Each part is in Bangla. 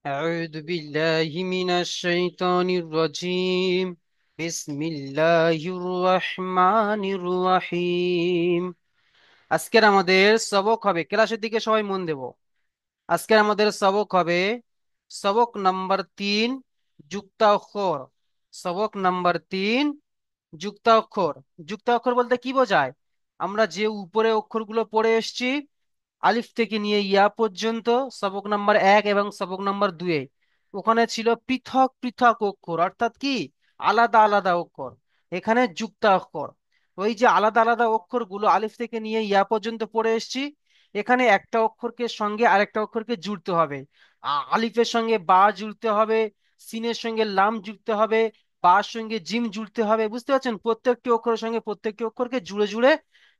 أعوذ بالله من الشيطان الرجيم. بسم الله الرحمن الرحيم. আজকের আমাদের সবক হবে, ক্লাসের দিকে সবাই মন দেব। আজকের আমাদের সবক হবে সবক নাম্বার 3, যুক্তাক্ষর। সবক নাম্বার 3, যুক্তাক্ষর। যুক্তাক্ষর বলতে কি বোঝায়? আমরা যে উপরে অক্ষরগুলো পড়ে এসেছি, আলিফ থেকে নিয়ে ইয়া পর্যন্ত, সবক নাম্বার 1 এবং সবক নাম্বার 2, ওখানে ছিল পৃথক পৃথক অক্ষর, অর্থাৎ কি আলাদা আলাদা অক্ষর। এখানে যুক্তাক্ষর। ওই যে আলাদা আলাদা অক্ষরগুলো আলিফ থেকে নিয়ে ইয়া পর্যন্ত পড়ে এসেছি, এখানে একটা অক্ষরকে সঙ্গে আরেকটা অক্ষরকে জুড়তে হবে। আলিফের সঙ্গে বা জুড়তে হবে, সিনের সঙ্গে লাম জুড়তে হবে, বার সঙ্গে জিম জুড়তে হবে। বুঝতে পারছেন? প্রত্যেকটি অক্ষরের সঙ্গে প্রত্যেকটি অক্ষরকে জুড়ে জুড়ে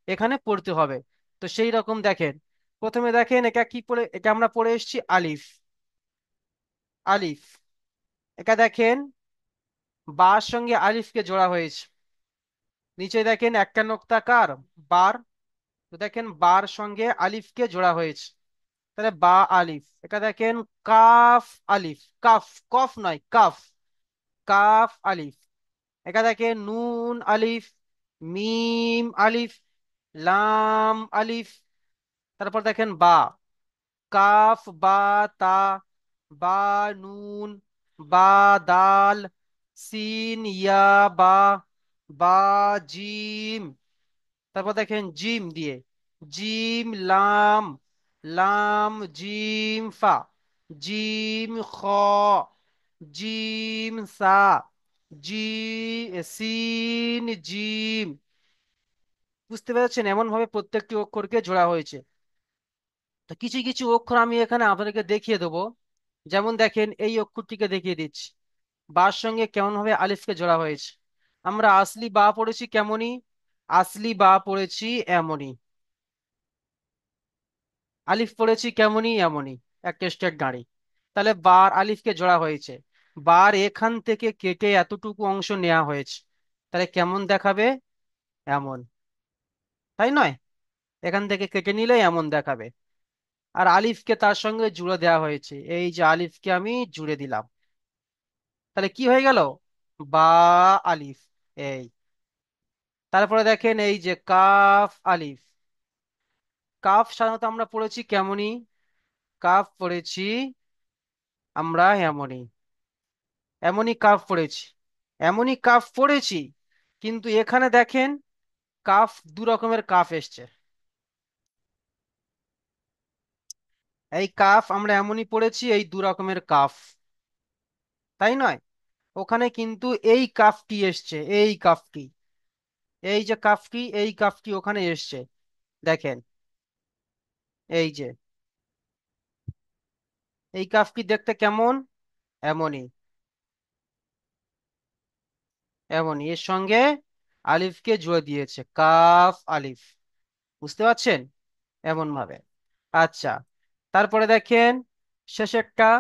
এখানে পড়তে হবে। তো সেই রকম দেখেন, প্রথমে দেখেন এটা কি পড়ে, এটা আমরা পড়ে এসেছি আলিফ। আলিফ। এটা দেখেন বার সঙ্গে আলিফকে জোড়া হয়েছে। নিচে দেখেন একটা নোক্তাকার বার। তো দেখেন বার সঙ্গে আলিফকে জোড়া হয়েছে, তাহলে বা আলিফ। এটা দেখেন কাফ আলিফ, কাফ, কফ নয়, কাফ। কাফ আলিফ। এটা দেখেন নুন আলিফ, মিম আলিফ, লাম আলিফ। তারপর দেখেন বা, কাফ বা তা, বা নুন, বা দাল, সিন ইয়া বা, বা জিম। তারপর দেখেন জিম দিয়ে, জিম লাম, লাম জিম ফা, জিম খ, জিম সা, জি সিন জিম। বুঝতে পেরেছেন? এমন ভাবে প্রত্যেকটি অক্ষরকে জোড়া হয়েছে। তো কিছু কিছু অক্ষর আমি এখানে আপনাদেরকে দেখিয়ে দেবো। যেমন দেখেন এই অক্ষরটিকে দেখিয়ে দিচ্ছি, বার সঙ্গে কেমন ভাবে আলিফকে জোড়া হয়েছে। আমরা আসলি বা পড়েছি কেমনই, আসলি বা পড়েছি এমনই, আলিফ পড়েছি কেমনই এমনই, একটা স্টেট গাড়ি। তাহলে বার আলিফকে জোড়া হয়েছে, বার এখান থেকে কেটে এতটুকু অংশ নেওয়া হয়েছে, তাহলে কেমন দেখাবে? এমন, তাই নয়? এখান থেকে কেটে নিলে এমন দেখাবে। আর আলিফকে তার সঙ্গে জুড়ে দেওয়া হয়েছে, এই যে আলিফকে আমি জুড়ে দিলাম, তাহলে কি হয়ে গেল? বা আলিফ। এই, তারপরে দেখেন এই যে কাফ আলিফ। কাফ সাধারণত আমরা পড়েছি কেমনই, কাফ পড়েছি আমরা এমনই, এমনই কাফ পড়েছি, এমনই কাফ পড়েছি। কিন্তু এখানে দেখেন কাফ দু রকমের কাফ এসছে। এই কাফ আমরা এমনই পড়েছি, এই দু রকমের কাফ, তাই নয়? ওখানে কিন্তু এই কাফটি এসছে, এই কাফটি, এই যে কাফটি, এই কাফটি ওখানে এসছে। দেখেন এই যে এই কাফটি দেখতে কেমন? এমনই, এমনই এর সঙ্গে আলিফকে জুড়ে দিয়েছে, কাফ আলিফ। বুঝতে পারছেন? এমন ভাবে। আচ্ছা, তারপরে দেখেন শেষেরটা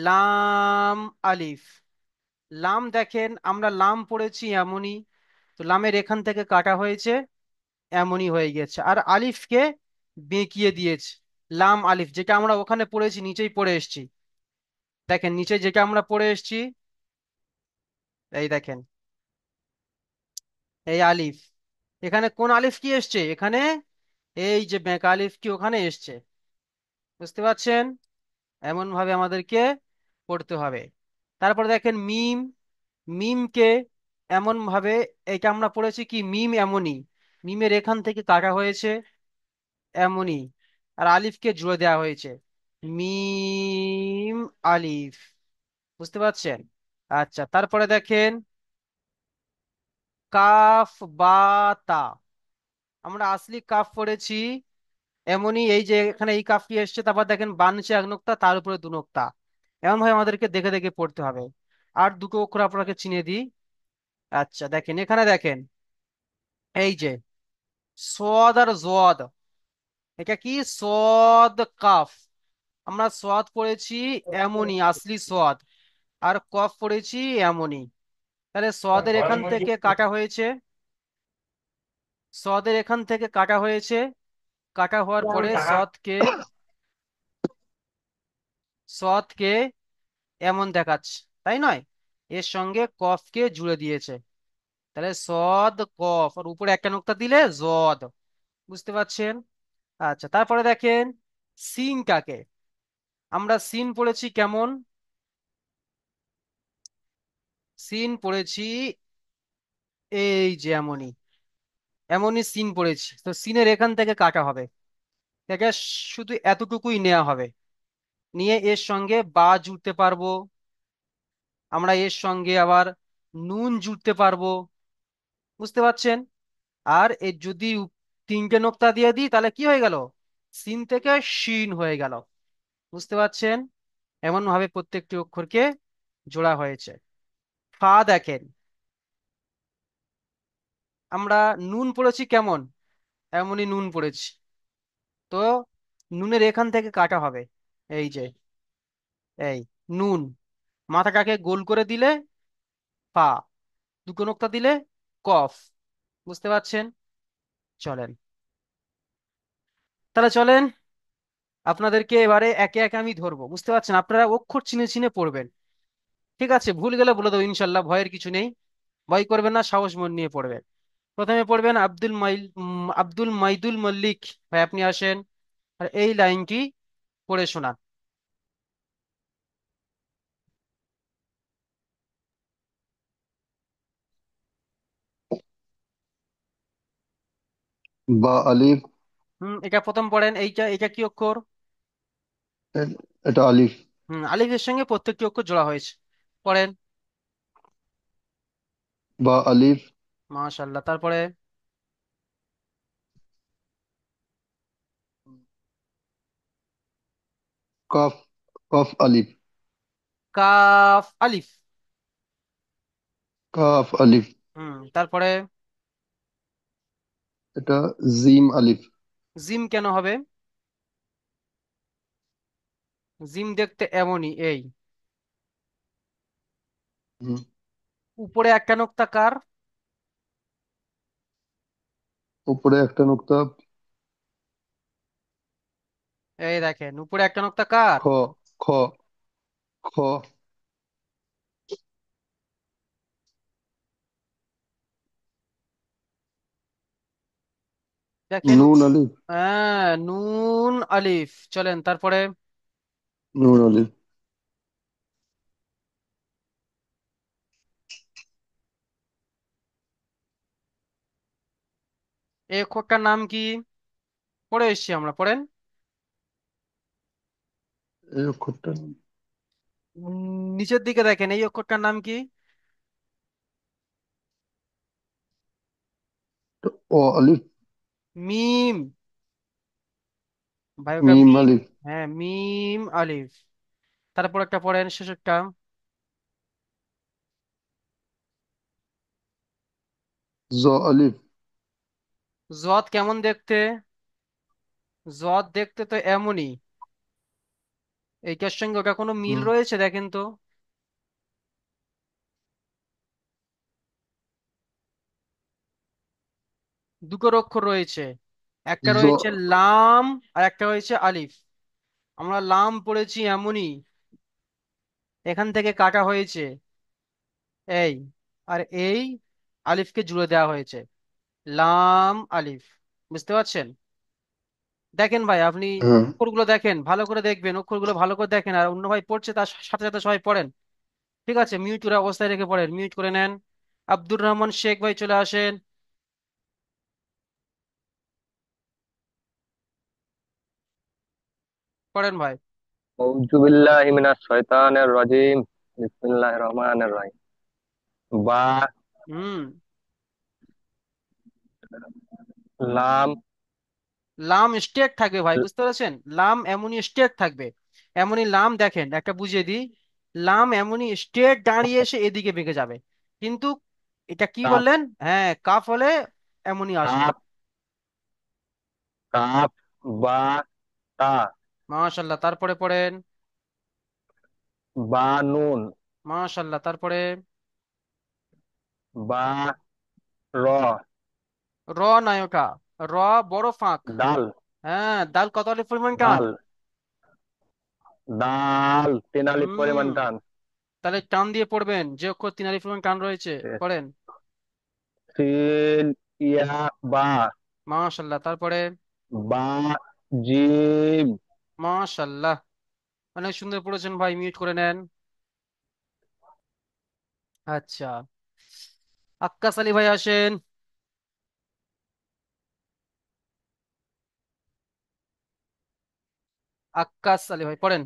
লাম আলিফ। লাম দেখেন আমরা লাম পড়েছি এমনই, তো লামের এখান থেকে কাটা হয়েছে, এমনই হয়ে গেছে। আর আলিফকে বেঁকিয়ে দিয়েছে, লাম আলিফ যেটা আমরা ওখানে পড়েছি, নিচেই পড়ে এসেছি। দেখেন নিচে যেটা আমরা পড়ে এসেছি, এই দেখেন এই আলিফ, এখানে কোন আলিফ কি এসছে? এখানে এই যে বেঁকা আলিফ কি ওখানে এসছে। বুঝতে পারছেন? এমন ভাবে আমাদেরকে পড়তে হবে। তারপর দেখেন মিম, মিমকে এমন ভাবে, এটা আমরা পড়েছি কি মিম এমনই, মিমের এখান থেকে কাটা হয়েছে এমনই, আর আলিফকে জুড়ে দেওয়া হয়েছে, মিম আলিফ। বুঝতে পারছেন? আচ্ছা, তারপরে দেখেন কাফ বা তা। আমরা আসলি কাফ পড়েছি এমনই, এই যে এখানে এই কাফটি এসছে, তারপর দেখেন বান নিচে এক নোক্তা, তার উপরে দু নোক্তা। এমন ভাবে আমাদেরকে দেখে দেখে পড়তে হবে। আর দুটো অক্ষর আপনাকে চিনিয়ে দিই। আচ্ছা দেখেন এখানে দেখেন এই যে সদ আর জদ, এটা কি সদ কাফ। আমরা সদ পড়েছি এমনই, আসলি সদ। আর কফ পড়েছি এমনই, তাহলে সদের এখান থেকে কাটা হয়েছে, সদের এখান থেকে কাটা হয়েছে, কাটা হওয়ার পরে সদকে, সদকে এমন দেখাচ্ছে, তাই নয়? এর সঙ্গে কফকে জুড়ে দিয়েছে, তাহলে সদ কফ, আর উপরে একটা নোক্তা দিলে জদ। বুঝতে পারছেন? আচ্ছা, তারপরে দেখেন সিনটাকে। আমরা সিন পড়েছি কেমন? সিন পড়েছি এই যে এমনই, এমনই সিন পড়েছি। তো সিনের এখান থেকে কাটা হবে, থেকে শুধু এতটুকুই নেওয়া হবে, নিয়ে এর সঙ্গে বা জুড়তে পারবো, আমরা এর সঙ্গে আবার নুন জুড়তে পারবো। বুঝতে পারছেন? আর এর যদি তিনটে নোক্তা দিয়ে দিই তাহলে কি হয়ে গেল? সিন থেকে শিন হয়ে গেল। বুঝতে পারছেন? এমন ভাবে প্রত্যেকটি অক্ষরকে জোড়া হয়েছে। ফা দেখেন, আমরা নুন পড়েছি কেমন? এমনই নুন পড়েছি। তো নুনের এখান থেকে কাটা হবে, এই যে, এই নুন, মাথাটাকে গোল করে দিলে ফা, দুটো নোক্তা দিলে কফ। বুঝতে পারছেন? চলেন, তাহলে চলেন আপনাদেরকে এবারে একে একে আমি ধরবো। বুঝতে পারছেন? আপনারা অক্ষর চিনে চিনে পড়বেন। ঠিক আছে, ভুল গেলে বলে দেবো ইনশাল্লাহ, ভয়ের কিছু নেই। ভয় করবেন না, সাহস মন নিয়ে পড়বেন। প্রথমে পড়বেন আব্দুল মাইদুল মল্লিক। ভাই আপনি আসেন, আর এই লাইনটি পড়ে শোনান। বা আলিফ। এটা প্রথম পড়েন, এইটা, এটা কি অক্ষর? এটা আলিফ। আলিফের সঙ্গে প্রত্যেকটি অক্ষর জোড়া হয়েছে। পড়েন। বা আলিফ। মাশাআল্লাহ, তারপরে কফ। কফ আলিফ। কাফ আলিফ। কাফ আলিফ। তারপরে এটা জিম আলিফ। জিম কেন হবে? জিম দেখতে এমনই, এই হুম, উপরে একটা নোক্তা কার? উপরে একটা নুক্তা। এই দেখেন উপরে একটা নোক্তা কার? খ। খ। খ। দেখেন, নুন আলিফ। হ্যাঁ নুন আলিফ। চলেন তারপরে, নুন আলিফ। এই অক্ষরটার নাম কি? পড়ে এসছি আমরা, পড়েন। এই অক্ষরটা নিচের দিকে দেখেন, এই অক্ষরটার নাম কি? ও আলিফ। মিম। ভাই ওটা মিম মিম। আলিফ। হ্যাঁ মিম আলিফ। তারপর একটা পড়েন, শেষেরটা। জ আলিফ। জদ কেমন দেখতে? জদ দেখতে তো এমনই, এইটার সঙ্গে ওটা কোনো মিল হুম, রয়েছে দেখেন তো? দুটো অক্ষর রয়েছে, একটা জ। রয়েছে লাম, আর একটা রয়েছে আলিফ। আমরা লাম পড়েছি এমনই, এখান থেকে কাটা হয়েছে এই, আর এই আলিফকে জুড়ে দেওয়া হয়েছে, লাম আলিফ। বুঝতে পারছেন? দেখেন ভাই আপনি হ্যাঁ। অক্ষরগুলো দেখেন, ভালো করে দেখবেন, অক্ষরগুলো ভালো করে দেখেন, আর অন্য ভাই পড়ছে তার সাথে সাথে সবাই পড়েন। ঠিক আছে, মিউট করে অবস্থায় রেখে পড়েন, মিউট করে নেন। আব্দুর রহমান শেখ ভাই চলে আসেন, পড়েন ভাই। আউযু বিল্লাহি মিনাশ শাইতানির রাজিম। বিসমিল্লাহির রহমানির রহিম। বা, হুম। লাম, লাম স্টেট থাকবে ভাই, বুঝতে পেরেছেন? লাম এমনই স্টেট থাকবে, এমনই লাম দেখেন, একটা বুঝিয়ে দিই। লাম এমনই স্টেট দাঁড়িয়ে এসে এদিকে বেঁকে যাবে, কিন্তু এটা কি কাফ, বললেন? হ্যাঁ কাফ হলে এমনই আসবে। কাফ, কাফ, বা, তা, মাশাল্লাহ, তারপরে পড়েন। বা নুন, মাশাল্লাহ, তারপরে বা র, র নায়কা, র বড় ফাঁক। দাল, হ্যাঁ দাল কত আলিফ পরিমাণ টান? দাল, দাল তিন আলিফ হুম। পরিমাণ টান। তাহলে টান দিয়ে পড়বেন, যে অক্ষর তিন আলিফ পরিমাণ টান রয়েছে। পড়েন। সিন, ইয়া, বা। মাশাল্লাহ, তারপরে। বা, জিম। মাশাল্লাহ, অনেক সুন্দর পড়েছেন ভাই, মিউট করে নেন। আচ্ছা, আক্কাস আলী ভাই আসেন। আক্কাস আলী ভাই পড়েন।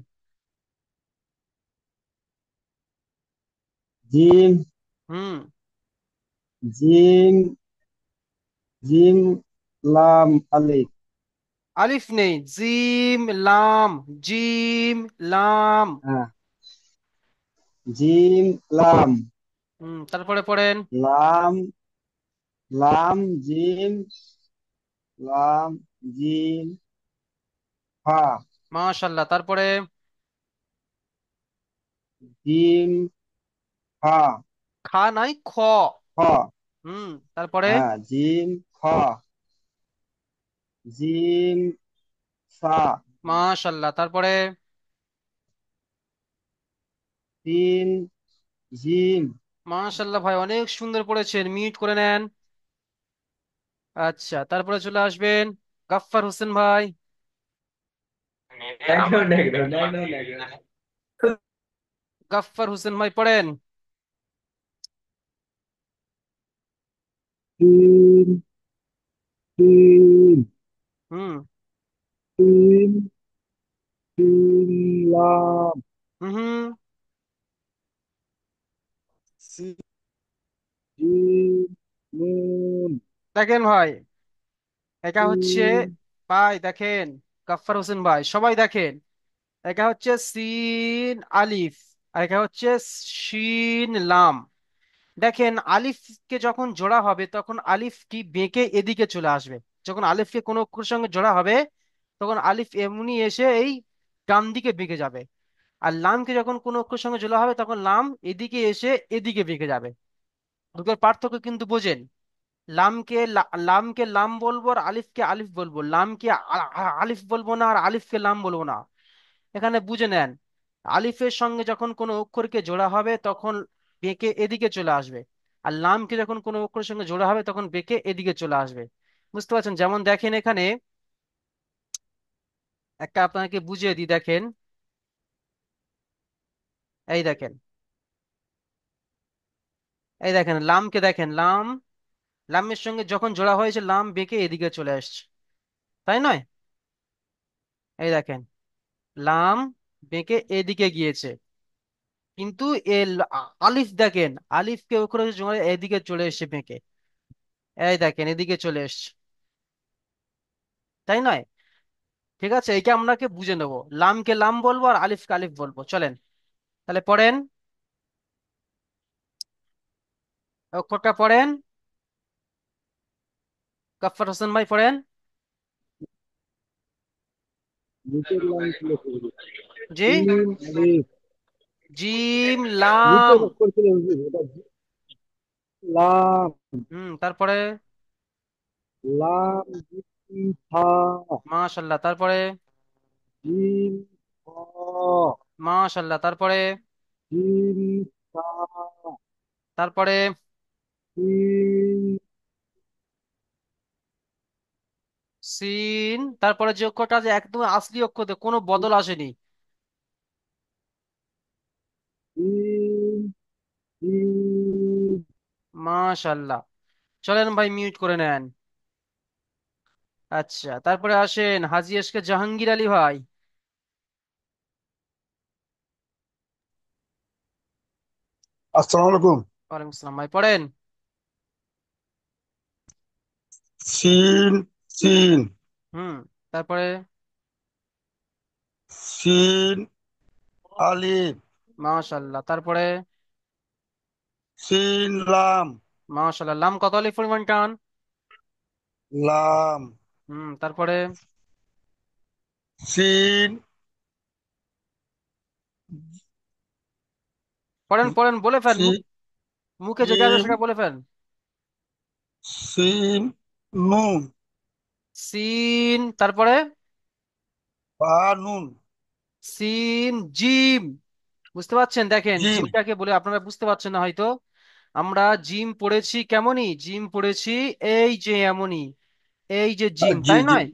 জিম, হুম। জিম, জিম, লাম, আলিফ। আলিফ নেই, জিম লাম। জিম লাম। হ্যাঁ, জিম, লাম, তারপরে পড়েন। লাম, লাম, জিম, লাম, জিম, হা, মাশাল্লাহ, তারপরে। জিম, হা, খা নাই, খ। খ। তারপরে। হ্যাঁ, জিম, খ, জিম, সা, মাশাল্লাহ, তারপরে। তিন, জিম। মাশাল্লাহ ভাই, অনেক সুন্দর পড়েছেন, মিউট করে নেন। আচ্ছা, তারপরে চলে আসবেন গাফফার হোসেন ভাই। Background background background background. Gaffar Hossain ভাই পড়েন। তিন, তিন, হুম। তিন, তিন, লাম, হুম হুম। জিম, নুন, দেখেন ভাই, এটা হচ্ছে, তিন, ভাই দেখেন, গাফফার হোসেন ভাই সবাই দেখেন, এটা হচ্ছে সিন আলিফ, আর এটা হচ্ছে শিন লাম। দেখেন, আলিফকে যখন জোড়া হবে তখন আলিফ কি বেঁকে এদিকে চলে আসবে। যখন আলিফকে কোনো অক্ষরের সঙ্গে জোড়া হবে তখন আলিফ এমনি এসে এই ডান দিকে বেঁকে যাবে। আর লামকে যখন কোনো অক্ষরের সঙ্গে জোড়া হবে তখন লাম এদিকে এসে এদিকে বেঁকে যাবে। দুটোর পার্থক্য কিন্তু বোঝেন। লামকে লাম বলবো আর আলিফকে আলিফ বলবো, লামকে আলিফ বলবো না আর আলিফকে লাম বলবো না। এখানে বুঝে নেন, আলিফের সঙ্গে যখন কোনো অক্ষরকে জোড়া হবে তখন বেঁকে এদিকে চলে আসবে। আর লামকে যখন কোনো অক্ষরের সঙ্গে জোড়া হবে তখন বেঁকে এদিকে চলে আসবে। বুঝতে পারছেন? যেমন দেখেন এখানে একটা আপনাকে বুঝিয়ে দিই, দেখেন। এই দেখেন, এই দেখেন লামকে, দেখেন লাম, লামের সঙ্গে যখন জোড়া হয়েছে লাম বেঁকে এদিকে চলে আসছে, তাই নয়? এই দেখেন, লাম বেঁকে এদিকে গিয়েছে। কিন্তু আলিফ দেখেন, আলিফকে ওখানে জোড়া এদিকে চলে এসেছে বেঁকে। এই দেখেন, এদিকে চলে এসছে, তাই নয়? ঠিক আছে, এইটা আমরাকে বুঝে নেবো, লামকে লাম বলবো আর আলিফকে আলিফ বলবো। চলেন, তাহলে পড়েন, অক্ষরটা পড়েন। গফফার হোসেন ভাই পড়েন। নিচের লাইন খুলে ফেলবি। জি। তিন, আলিফ। জিম লাম। নিচের অক্ষর খুলে ফেলবি, ওটা লাম, তারপরে। লাম, জিম, হা, মাশাল্লাহ, তারপরে। জিম, হ, মাশাল্লাহ, তারপরে। জিম, সা, তারপরে। জিম, সিন, তারপরে যে অক্ষরটা যে একদম আসলি অক্ষর, কোনো বদল আসেনি। Gym, gym. মাশাল্লাহ। চলেন ভাই, মিউট করে নেন। আচ্ছা, তারপরে আসেন হাজী এসকে জাহাঙ্গীর আলী ভাই। আসসালামু আলাইকুম। ওয়ালাইকুম আসসালাম ভাই, পড়েন। সিন, সিন, হুম। তারপরে। সিন, আলিফ, মাশাল্লাহ, তারপরে। সিন, লাম, মাশাল্লাহ, লাম কত আলিফ পরিমাণ টান? লাম, তারপরে। সিন, পড়েন পড়েন, বলে ফেল, সি, মুখে যেটা আসবে জিম, সেটা বলে ফেল। সিন, নুন, সিন, তারপরে। বা নুন, সিন জিম। বুঝতে পারছেন? দেখেন জিম। জিমটাকে বলে, আপনারা বুঝতে পারছেন না হয়তো। আমরা জিম পড়েছি কেমনই, জিম পড়েছি এই যে এমনই, এই যে জিম, জি তাই জি নয়?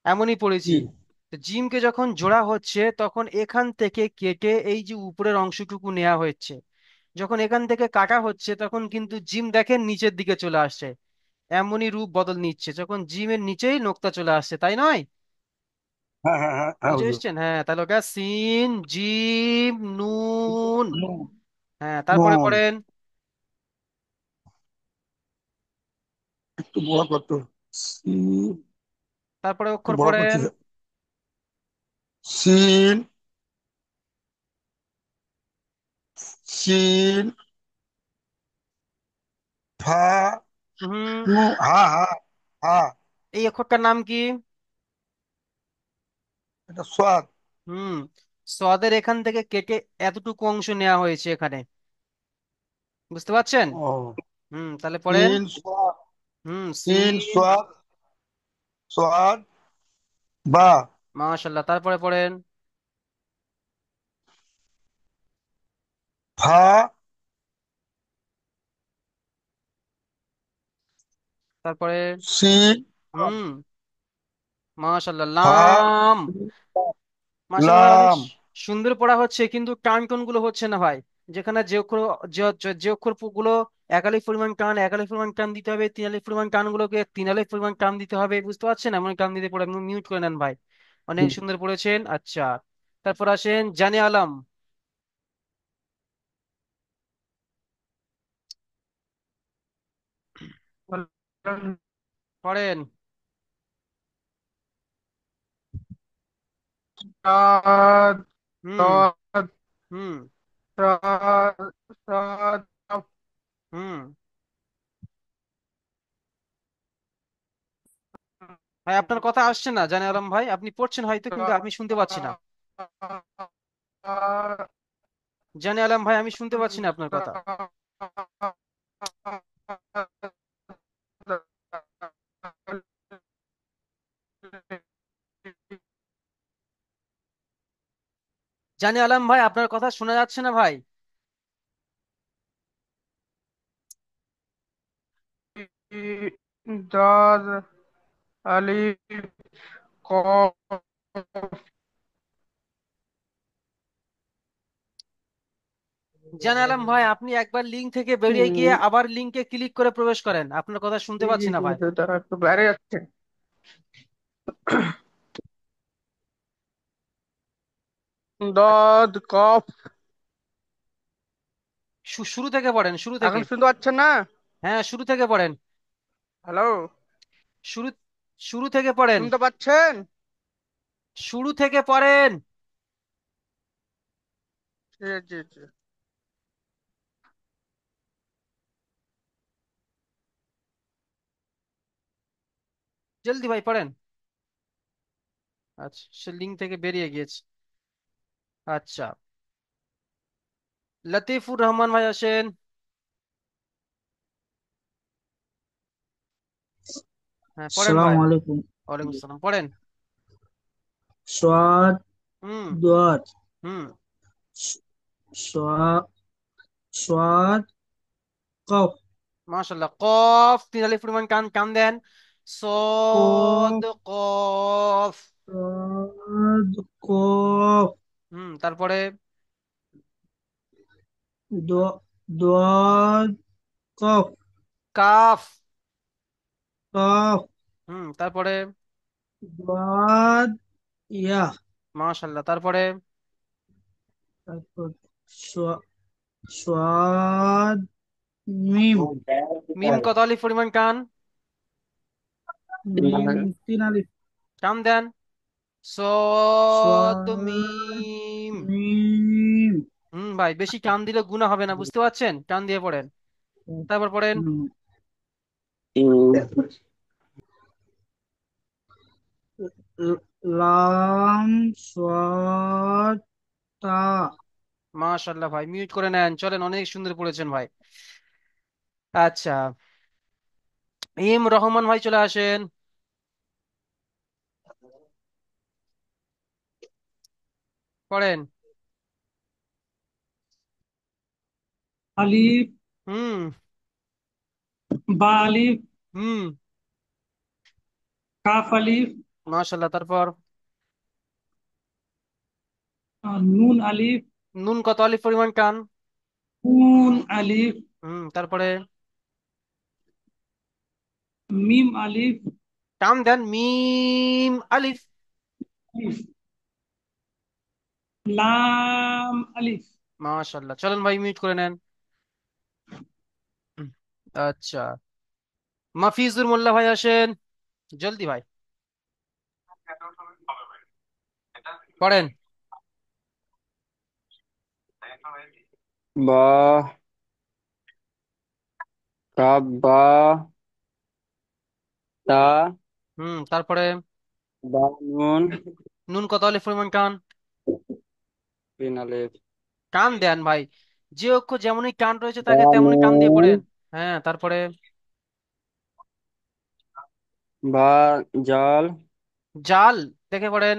এমনই পড়েছি। জি। তো জিমকে যখন জোড়া হচ্ছে তখন এখান থেকে কেটে এই যে উপরের অংশটুকু নেওয়া হচ্ছে। যখন এখান থেকে কাটা হচ্ছে তখন কিন্তু জিম দেখেন নিচের দিকে চলে আসছে। এমনই রূপ বদল নিচ্ছে যখন জিমের নিচেই নোক্তা চলে আসছে, তাই নয়? হ্যাঁ হ্যাঁ হ্যাঁ হ্যাঁ বুঝে হুজুর। এসছেন? হ্যাঁ, তাহলে ওটা সিন জিম নুন। নুন। হ্যাঁ, তারপরে নুন। পড়েন। একটু বড় করতো। সি। তারপরে একটু অক্ষর বড় করছি। পড়েন। সিন। সিন। ফা। হুম। নু। হা হা। হা। এই অক্ষরটার নাম কি? এটা সোয়াদ। হুম। সদের এখান থেকে কেটে এতটুকু অংশ নেওয়া হয়েছে এখানে, বুঝতে পারছেন? ও। তাহলে পড়েন। সিন সোয়াদ। সিন সিন। সোয়াদ। সোয়াদ। বা। মাশাল্লাহ, তারপরে পড়েন। ফা। তারপরে। সিন। হুম। মাশাল্লাহ, ফা। লাম। মাশাল্লাহ ভাই, অনেক লাম। সুন্দর পড়া হচ্ছে, কিন্তু টান টোন গুলো হচ্ছে না ভাই। যেখানে যে অক্ষর, যে অক্ষর গুলো একালিফ পরিমাণ টান, একালিফ পরিমাণ টান দিতে হবে, তিন আলিফ পরিমাণ টান গুলোকে তিন আলিফ পরিমাণ টান দিতে হবে, বুঝতে পারছেন? এমন টান দিতে পড়ে মিউট করে নেন ভাই। অনেক সুন্দর পড়েছেন। আচ্ছা, তারপর আসেন জানে আলম। পড়েন। صاد হুম। صاد হুম। صاد صاد হুম। ভাই আপনার কথা আসছে না জানে আলম ভাই, আপনি পড়ছেন হয়তো কিন্তু আমি শুনতে পাচ্ছি না। জানে আলম ভাই, আমি শুনতে পাচ্ছি না আপনার কথা। জানে আলম ভাই, আপনার কথা শোনা যাচ্ছে না ভাই। ضاد ألف قاف জানে আলম ভাই, আপনি একবার লিঙ্ক থেকে বেরিয়ে গিয়ে আবার লিঙ্কে ক্লিক করে প্রবেশ করেন, আপনার কথা শুনতে পাচ্ছি না ভাই। তারা একটু বাইরে যাচ্ছে ضاد قاف শুরু থেকে পড়েন, শুরু থেকে। এখন শুনতে পাচ্ছেন না? হ্যাঁ, শুরু থেকে পড়েন। হ্যালো, শুরু শুরু থেকে পড়েন। শুনতে পাচ্ছেন? শুরু থেকে পড়েন। জি জি জি। জলদি ভাই পড়েন। আচ্ছা, সে লিঙ্ক থেকে বেরিয়ে গিয়েছে। আচ্ছা, লতিফুর রহমান ভাই আসেন। হ্যাঁ, পড়েন ভাই। আসসালামু আলাইকুম। ওয়ালাইকুম আসসালাম, পড়েন। সোয়াদ হুম। দোয়াত হুম। সোয়া- সোয়াদ কফ মাশাল্লাহ, কফ তিন আলিফ পরিমাণ টান টান দেন। সদ কফ কফ। সোয়াদ কফ তারপরে। দোয়াত কফ কাফ। কফ তারপরে। দোয়াত ইয়া। মাশাল্লাহ, তারপরে। তারপর সোয়াদ মিম মিম কত আলিফ পরিমাণ টান? মিম তিন আলিফ। টান দেন। সদ সোয়াদ মিম। মিম ভাই, বেশি টান দিলে গুণা হবে না, বুঝতে পারছেন? টান দিয়ে পড়েন। তারপর পড়েন। লাম সোয়াদ তা মাশাল্লাহ ভাই, মিউট করে নেন, চলেন, অনেক সুন্দর পড়েছেন ভাই। আচ্ছা, এম রহমান ভাই চলে আসেন। পড়েন। আলিফ, হুম। বা আলিফ, হুম। কাফ আলিফ, মাশাল্লাহ, তারপর? নুন আলিফ, নুন কত আলিফ পরিমাণ টান? নুন আলিফ, তারপরে? মিম আলিফ, টান দেন, মিম আলিফ। আলিফ, লাম আলিফ। মাশাল্লাহ, চলেন ভাই মিউট করে নেন। হুম, আচ্ছা, মাফিজুর মোল্লা ভাই আসেন, জলদি ভাই পড়েন। বা, কাব, বা, তা, তারপরে? বা, নুন, নুন কত আলিফ পরিমাণ টান? তিন আলিফ। কান দেন ভাই, যে অক্ষর যেমনই টান রয়েছে বা, তাকে তেমনই কান দিয়ে নুন, পড়েন। হ্যাঁ, তারপরে? বা, জাল, জাল দেখে পড়েন।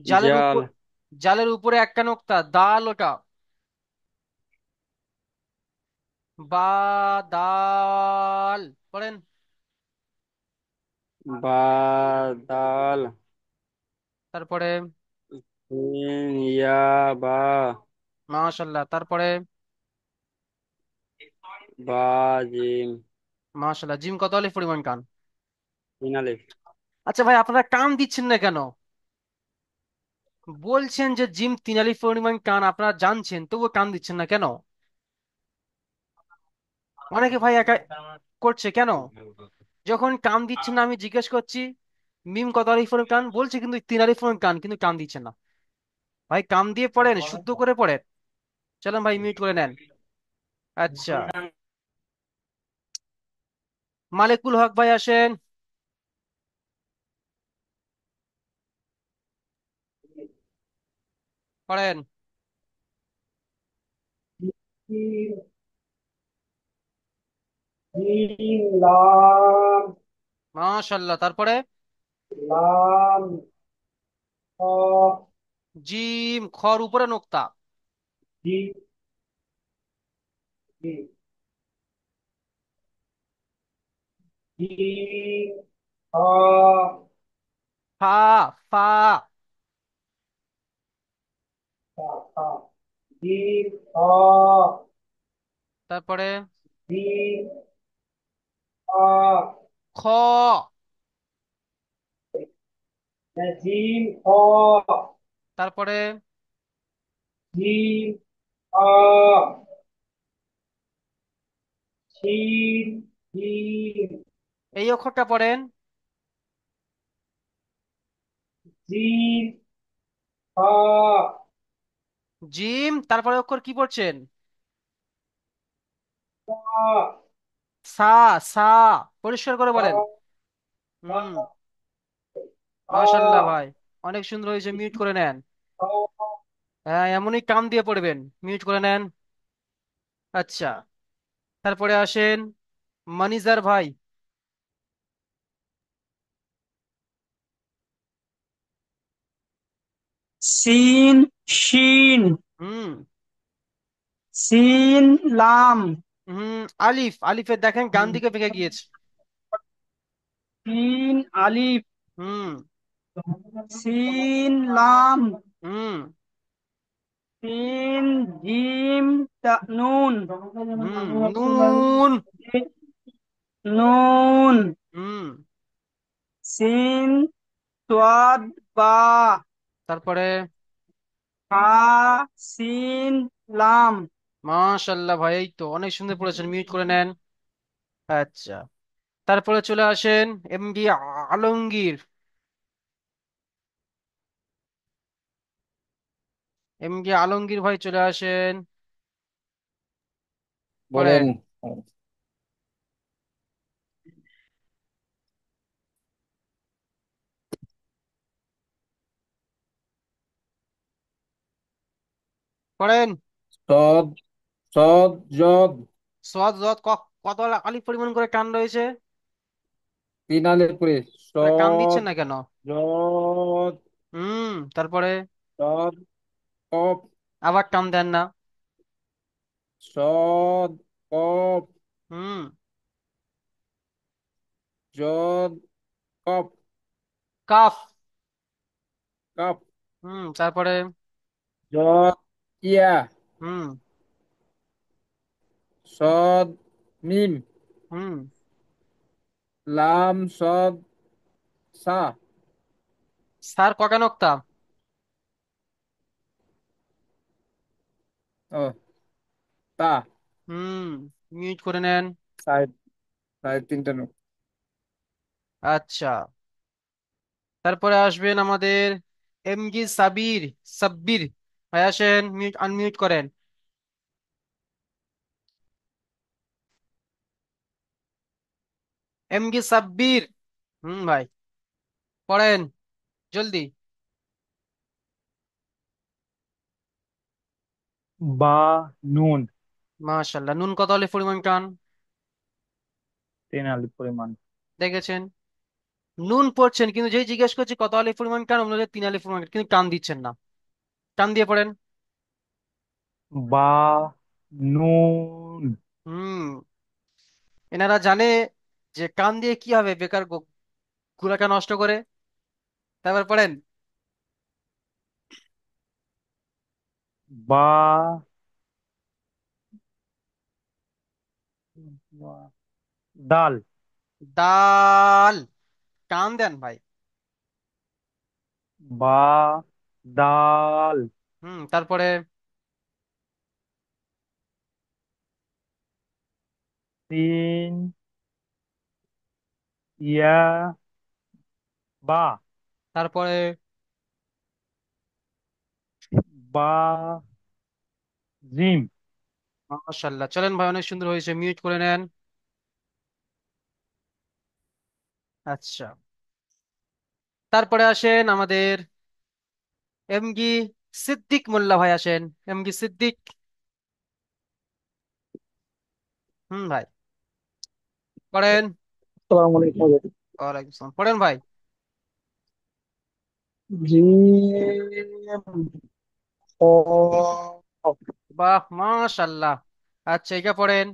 জালের জাল, উপর, জালের উপরে একটা নোক্তা, দাল ওটা। বা, দাল পড়েন। বা, দাল, তারপরে? সিন, ইয়া, বা, মাশাল্লাহ, তারপরে? বা, জিম, মাশাল্লাহ, জিম কত আলিফ পরিমাণ কান? তিন আলিফ। আচ্ছা ভাই, আপনারা কান দিচ্ছেন না কেন? বলছেন যে জিম 3 আলিফ পরিমাণ কান, আপনারা জানছেন, তবুও কান দিচ্ছেন না কেন? অনেকে ভাই একা করছে কেন? যখন কান দিচ্ছেন না আমি জিজ্ঞেস করছি মিম কত আলিফ পরিমাণ কান, বলছে কিন্তু 3 আলিফ পরিমাণ কান, কিন্তু কান দিচ্ছেন না। ভাই কান দিয়ে পড়েন, শুদ্ধ করে পড়েন। চলেন ভাই মিউট করে নেন। আচ্ছা, মালেকুল হক ভাই আসেন, পড়েন। জিম, জিম, লাম, মাশাল্লাহ, তারপরে? লাম, খ, জিম খর উপরে নোক্তা। জিম, জিম, জিম, খ, ফা, ফা, খ, খ, জিম, খ, তারপরে? জিম, খ, খ, জিম, খ, তারপরে? জিম, খ, শিন, জিম, এই অক্ষরটা পড়েন। জিম, খ, জিম, তারপরে অক্ষর কি পড়ছেন? খ, সা, সা, পরিষ্কার করে বলেন। হুম। মাশাল্লাহ ভাই, অনেক সুন্দর হয়েছে, মিউট করে নেন। হ্যাঁ, এমনই কান দিয়ে পড়বেন, মিউট করে নেন। আচ্ছা, তারপরে আসেন মানিজার ভাই। সিন, শিন, হুম। সিন, লাম, আলিফ, আলিফের দেখেন ডান দিকে বেঁকে গিয়েছে। সিন, আলিফ, হুম। সিন, লাম, হুম। সিন, জিম, নুন, নুন। নুন, হুম। সিন, সোয়াদ, বা, তারপরে? হা, সিন, লাম। মাশাল্লাহ ভাই, এই তো অনেক সুন্দর পড়েছেন, মিউট করে নেন। আচ্ছা, তারপরে চলে আসেন এমডি আলমগীর। এমডি আলমগীর ভাই চলে আসেন, বলেন। পড়েন। পড়েন। সদ, সদ, জদ, সোয়াদ জদ কত আলিফ পরিমাণ করে টান রয়েছে? তিন আলিফ করে। তাহলে কান সদ, দিচ্ছেন না কেন? জদ, তারপরে? সদ, কফ, আবার টান দেন না। সদ কফ হুম। জদ কফ কাফ। কফ তারপরে। জদ ইয়া হুম। সদ মিম হুম। লাম সদ সা স্যার কটা নোক্তা? ও তা হুম। মিউট করে নেন। সাড়ে সাড়ে তিনটা নো আচ্ছা। তারপরে আসবেন আমাদের এমজি সাবির, সাব্বির ভাই আসেন, মিউট আনমিউট করেন। এমজি সাব্বির। ভাই পড়েন জলদি। বা নুন মাশাল্লাহ, নুন কত হলে পরিমাণ টান? 3 আলিফ পরিমাণ। দেখেছেন, নুন পড়ছেন কিন্তু যেই জিজ্ঞেস করছি কত আলিফ পরিমাণ টান, অন্য 3 আলিফ পরিমাণ টান, কিন্তু টান দিচ্ছেন না। টান দিয়ে পড়েন। বা নুন হুম। এনারা জানে যে টান দিয়ে কি হবে, বেকার গুলাটা নষ্ট করে। তারপর পড়েন। বা দাল দাল। টান দেন ভাই। বা দাল তারপরে। তিন ইয়া বা তারপরে। বা জিম মাশাল্লাহ, চলেন ভাই, অনেক সুন্দর হয়েছে, মিউট করে নেন। আচ্ছা। তারপরে আসেন আমাদের এমগি সিদ্দিক মোল্লা ভাই আসেন। এমগি সিদ্দিক। ভাই পড়েন। আসসালামু আলাইকুম। ওয়ালাইকুম আসসালাম, পড়েন ভাই। জিম খ বাহ মাশাল্লাহ। আচ্ছা, এটা পড়েন।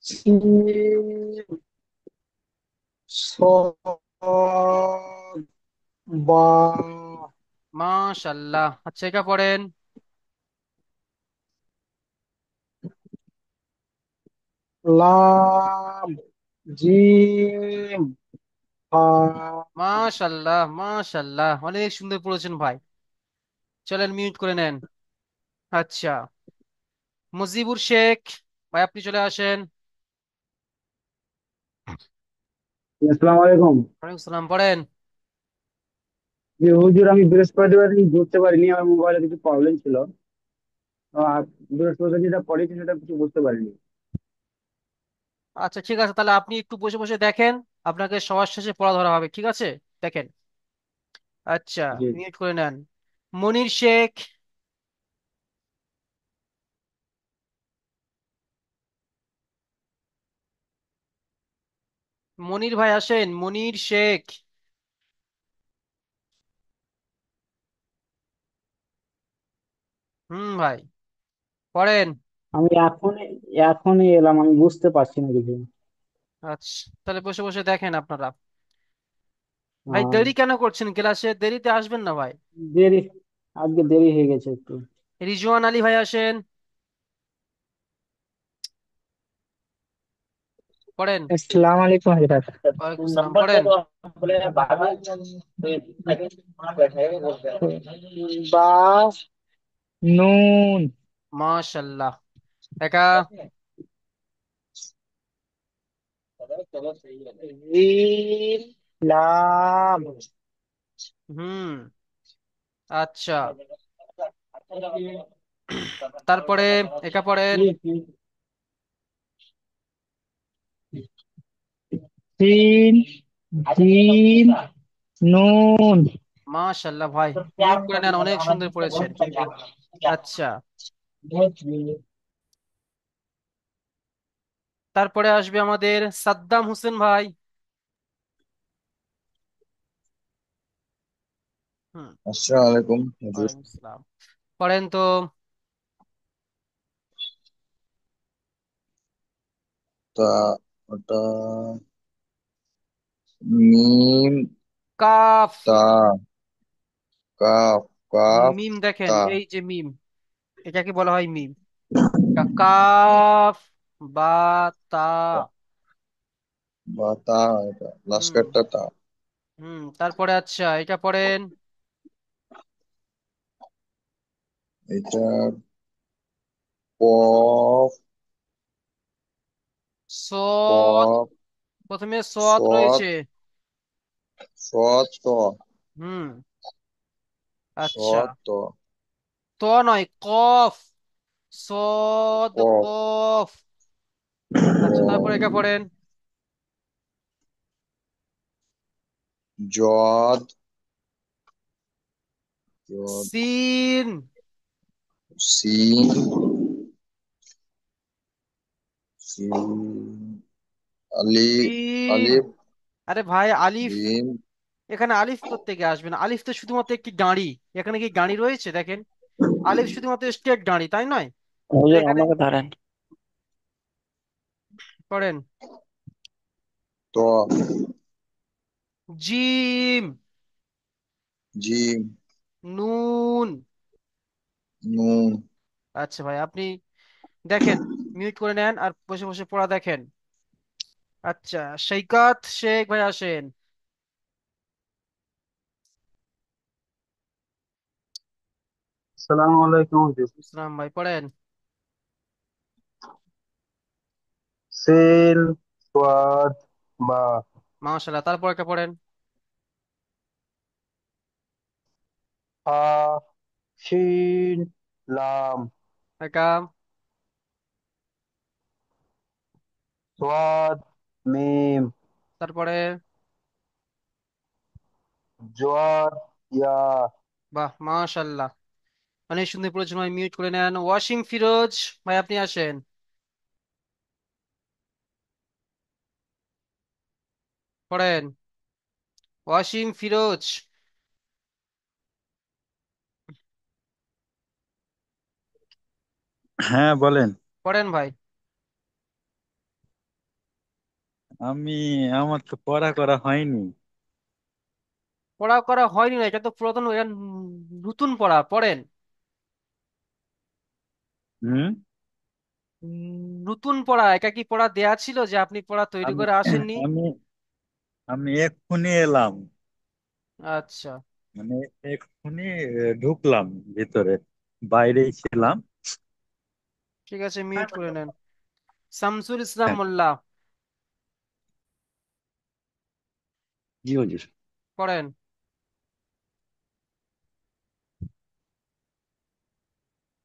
সিন صاد বা মাশাল্লাহ, আচ্ছা এটা পড়েন। লাম জিম হা মাশাল্লাহ মাশাল্লাহ, অনেক সুন্দর পড়েছেন ভাই। চলেন মিউট করে নেন। আচ্ছা। মুজিবুর শেখ ভাই, আপনি চলে আসেন। আসসালামু আলাইকুম। ওয়ালাইকুম সালাম, পড়েন। জি হুজুর, আমি বৃহস্পতিবার দিন ঘুরতে পারিনি, আমার মোবাইলে কিছু প্রবলেম ছিল। তো বৃহস্পতিবার যেটা পড়েছি সেটা কিছু বুঝতে পারিনি। আচ্ছা ঠিক আছে, তাহলে আপনি একটু বসে বসে দেখেন, আপনাকে সবার শেষে পড়া ধরা হবে, ঠিক আছে? দেখেন। আচ্ছা। জি মিউট করে নেন। মনির শেখ। মনির ভাই আসেন, মনির শেখ। ভাই পড়েন। আমি এখনই এলাম, আমি বুঝতে পারছি না কিছু। আচ্ছা, তাহলে বসে বসে দেখেন আপনারা। ভাই আহ, দেরি কেন করছেন ক্লাসে? দেরিতে আসবেন না ভাই। দেরি আজকে দেরি হয়ে গেছে একটু। রিজওয়ান আলী ভাই আসেন, পড়েন। আসসালামু আলাইকুম হযরত। ওয়ালাইকুম সালাম, পড়েন। বা নুন মাশাল্লাহ। একা। জিম লাম হুম। আচ্ছা। তারপরে একা পড়েন। সিন জিম নুন মাশাল্লাহ ভাই, মিউট করে নেন, অনেক সুন্দর পড়েছেন। আচ্ছা। তারপরে আসবে আমাদের সাদ্দাম হোসেন ভাই। হুম। আসসালামু আলাইকুম হুজুর। ওয়ালাইকুম আসসালাম। পড়েন তো। তা ওটা মিম কাফ। তা কাফ কাফ মিম দেখেন, তা এই যে মিম, এটাকে বলা হয় মিম। কাফ বা তা। বা তা, এটা হুম। লাস্টেরটা তা। তারপরে আচ্ছা এটা পড়েন। এটা কফ সদ। কফ প্রথমে সদ সৎ রয়েছে। সৎ ত হুম। আচ্ছা। সৎ ত ত নয়, কফ। সদ কফ কফ। আচ্ছা তারপরে এটা কফ পড়েন। জদ জদ সিন। সিন সিন আলি সিন। আলিফ আরে ভাই আলিফ, জিম এখানে আলিফ কোত্থেকে আসবে? না, আলিফ তো শুধুমাত্র একটি গাঁড়ি। এখানে কি গাঁড়ি রয়েছে দেখেন? আলিফ শুধুমাত্র স্টেট গাঁড়ি, তাই নয়? তো হুজুর এখানে আমাকে ধরেন। পড়েন। ত জিম। জিম নুন। নুন আচ্ছা ভাই আপনি দেখেন, মিউট করে নেন আর বসে বসে পড়া দেখেন। আচ্ছা, সৈকত শেখ ভাই আসেন। আসসালামু আলাইকুম হুজুর। ইসলাম ভাই পড়েন। সিন সোয়াদ বা মাশাআল্লাহ, তারপর একটা পড়েন। হা শিন লাম একা। সোয়াদ মিম তারপরে। জোয়ার ইয়া। বাহ মাশাআল্লাহ, অনেক সুন্দর পড়েছেন ভাই, মিউট করে নেন। ওয়াসিম ফিরোজ ভাই আপনি আসেন। পড়েন। ওয়াসিম ফিরোজ। হ্যাঁ বলেন। পড়েন ভাই। আমি আমার তো পড়া করা হয়নি। পড়া করা হয়নি না, এটা তো পুরাতন, এটা নতুন পড়া। পড়েন। হুম। নতুন পড়া, এটা কি পড়া দেয়া ছিল যে আপনি পড়া তৈরি আমি করে আসেননি? আমি আমি এক্ষুনি এলাম, আচ্ছা মানে এক্ষুনি ঢুকলাম ভিতরে, বাইরেই ছিলাম। ঠিক আছে, মিউট করে নেন। শামসুল ইসলাম হ্যাঁ, মোল্লা। জি হুজুর। পড়েন।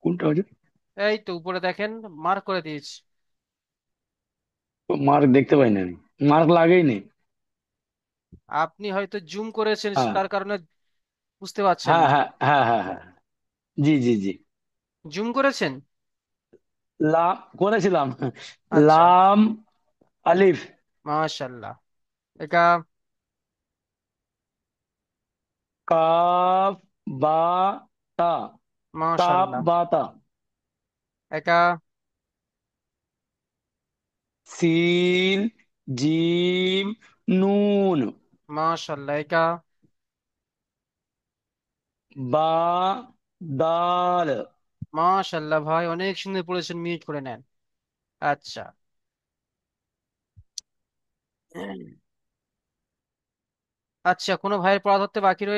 কোনটা হুজুর? এই তো উপরে দেখেন, মার্ক করে দিয়েছি। মার্ক দেখতে পাই না আমি। মার্ক লাগেই নেই। আপনি হয়তো জুম করেছেন, হ্যাঁ তার কারণে বুঝতে পারছেন হ্যাঁ না। হ্যাঁ হ্যাঁ হ্যাঁ হ্যাঁ। জি জি জি। জুম করেছেন। লাম করেছিলাম। আচ্ছা লাম আলিফ মাশাল্লাহ। এটা। কাফ বা তা। কাফ মাশাল্লাহ। বা তা। এটা। সিন জিম নুন মাশাল্লাহ। এটা। বা দাল। মাশাল্লাহ ভাই, অনেক সুন্দর পড়েছেন, মিউট করে নেন। আচ্ছা। আচ্ছা, কোনো ভাইয়ের পড়া ধরতে বাকি রয়েছে?